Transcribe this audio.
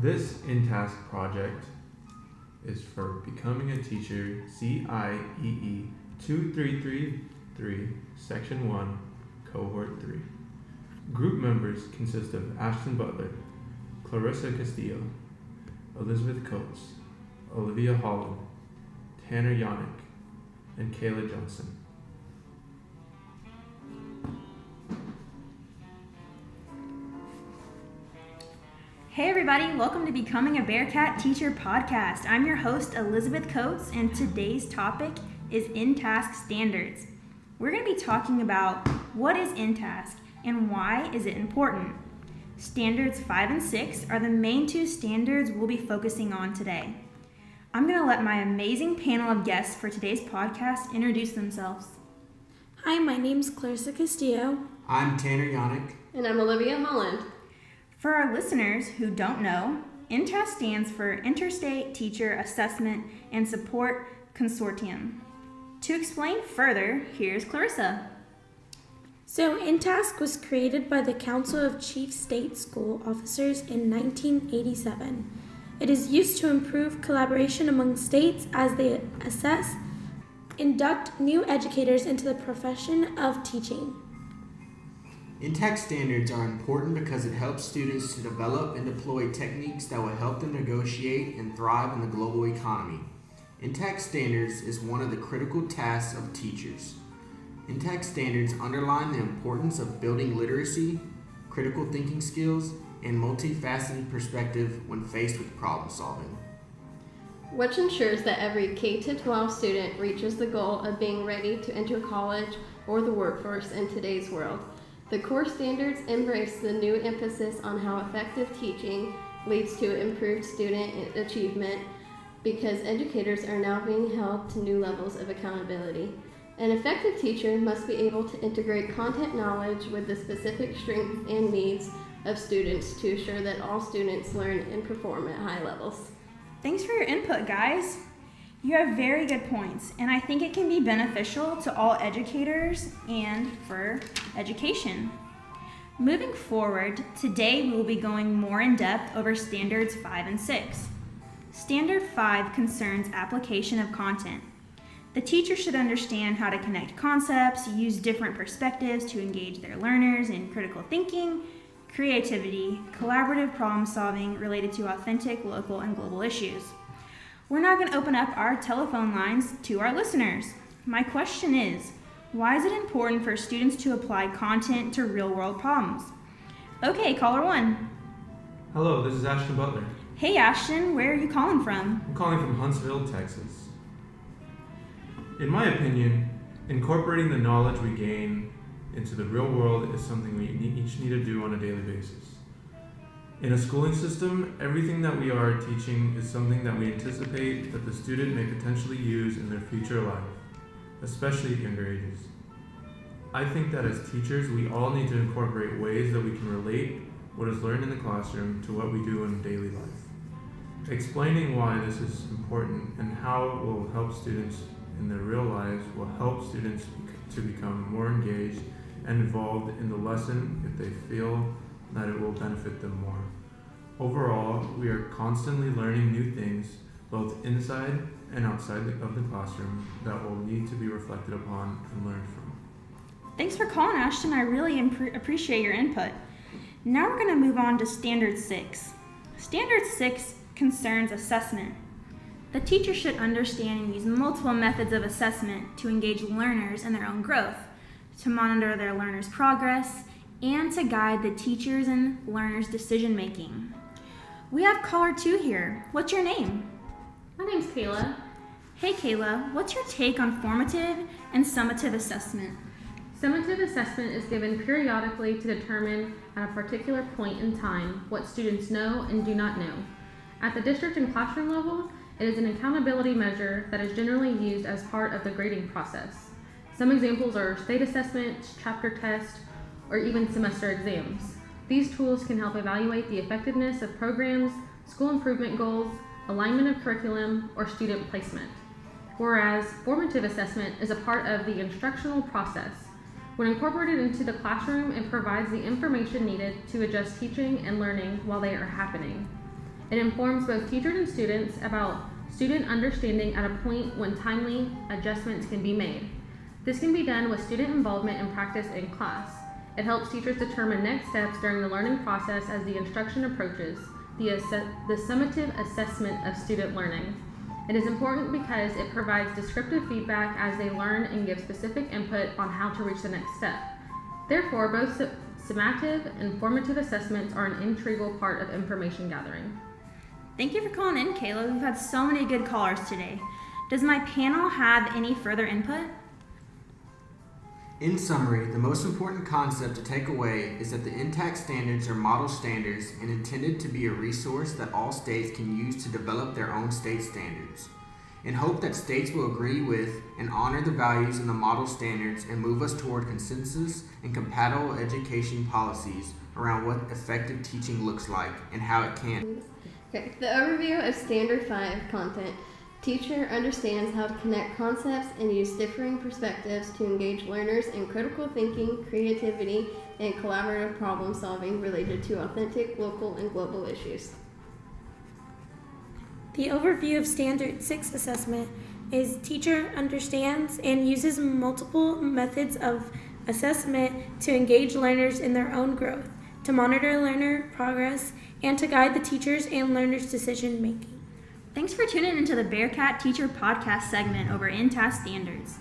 This in-task project is for Becoming a Teacher CIEE 2333, Section 1, Cohort 3. Group members consist of Ashton Butler, Clarissa Castillo, Elizabeth Coates, Olivia Holland, Tanner Yannick, and Kayla Johnson. Hey everybody, welcome to Becoming a Bearcat Teacher podcast. I'm your host, Elizabeth Coates, and today's topic is in-task standards. We're going to be talking about what is in-task and why is it important. Standards 5 and 6 are the main two standards we'll be focusing on today. I'm going to let my amazing panel of guests for today's podcast introduce themselves. Hi, my name's Clarissa Castillo. I'm Tanner Yannick. And I'm Olivia Holland. For our listeners who don't know, INTASK stands for Interstate Teacher Assessment and Support Consortium. To explain further, here's Clarissa. So, INTASK was created by the Council of Chief State School Officers in 1987. It is used to improve collaboration among states as they assess, induct new educators into the profession of teaching. In-task standards are important because it helps students to develop and deploy techniques that will help them negotiate and thrive in the global economy. In-task standards is one of the critical tasks of teachers. In-task standards underline the importance of building literacy, critical thinking skills, and multifaceted perspective when faced with problem solving. Which ensures that every K-12 student reaches the goal of being ready to enter college or the workforce in today's world. The core standards embrace the new emphasis on how effective teaching leads to improved student achievement because educators are now being held to new levels of accountability. An effective teacher must be able to integrate content knowledge with the specific strengths and needs of students to ensure that all students learn and perform at high levels. Thanks for your input, guys. You have very good points, and I think it can be beneficial to all educators and for education. Moving forward, today we will be going more in depth over Standards 5 and 6. Standard 5 concerns application of content. The teacher should understand how to connect concepts, use different perspectives to engage their learners in critical thinking, creativity, collaborative problem solving related to authentic, local, and global issues. We're now going to open up our telephone lines to our listeners. My question is, why is it important for students to apply content to real-world problems? Okay, caller 1. Hello, this is Ashton Butler. Hey Ashton, where are you calling from? I'm calling from Huntsville, Texas. In my opinion, incorporating the knowledge we gain into the real world is something we each need to do on a daily basis. In a schooling system, everything that we are teaching is something that we anticipate that the student may potentially use in their future life, especially at younger ages. I think that as teachers, we all need to incorporate ways that we can relate what is learned in the classroom to what we do in daily life. Explaining why this is important and how it will help students in their real lives will help students to become more engaged and involved in the lesson if they feel that it will benefit them more. Overall, we are constantly learning new things, both inside and outside of the classroom, that will need to be reflected upon and learned from. Thanks for calling, Ashton. I really appreciate your input. Now we're going to move on to Standard 6. Standard 6 concerns assessment. The teacher should understand and use multiple methods of assessment to engage learners in their own growth, to monitor their learners' progress, and to guide the teachers' and learners' decision-making. We have caller 2 here. What's your name? My name's Kayla. Hey Kayla, what's your take on formative and summative assessment? Summative assessment is given periodically to determine at a particular point in time what students know and do not know. At the district and classroom level, it is an accountability measure that is generally used as part of the grading process. Some examples are state assessments, chapter tests, or even semester exams. These tools can help evaluate the effectiveness of programs, school improvement goals, alignment of curriculum, or student placement. Whereas formative assessment is a part of the instructional process. When incorporated into the classroom, it provides the information needed to adjust teaching and learning while they are happening. It informs both teachers and students about student understanding at a point when timely adjustments can be made. This can be done with student involvement and practice in class. It helps teachers determine next steps during the learning process as the instruction approaches, the summative assessment of student learning. It is important because it provides descriptive feedback as they learn and gives specific input on how to reach the next step. Therefore, both summative and formative assessments are an integral part of information gathering. Thank you for calling in, Kayla. We've had so many good callers today. Does my panel have any further input? In summary, the most important concept to take away is that the INTAC standards are model standards and intended to be a resource that all states can use to develop their own state standards. In hope that states will agree with and honor the values in the model standards and move us toward consensus and compatible education policies around what effective teaching looks like and how it can. Okay, the overview of Standard 5 content. Teacher understands how to connect concepts and use differing perspectives to engage learners in critical thinking, creativity, and collaborative problem solving related to authentic, local, and global issues. The overview of Standard 6 assessment is teacher understands and uses multiple methods of assessment to engage learners in their own growth, to monitor learner progress, and to guide the teachers and learners' decision making. Thanks for tuning into the Bearcat Teacher Podcast segment over INTAS Standards.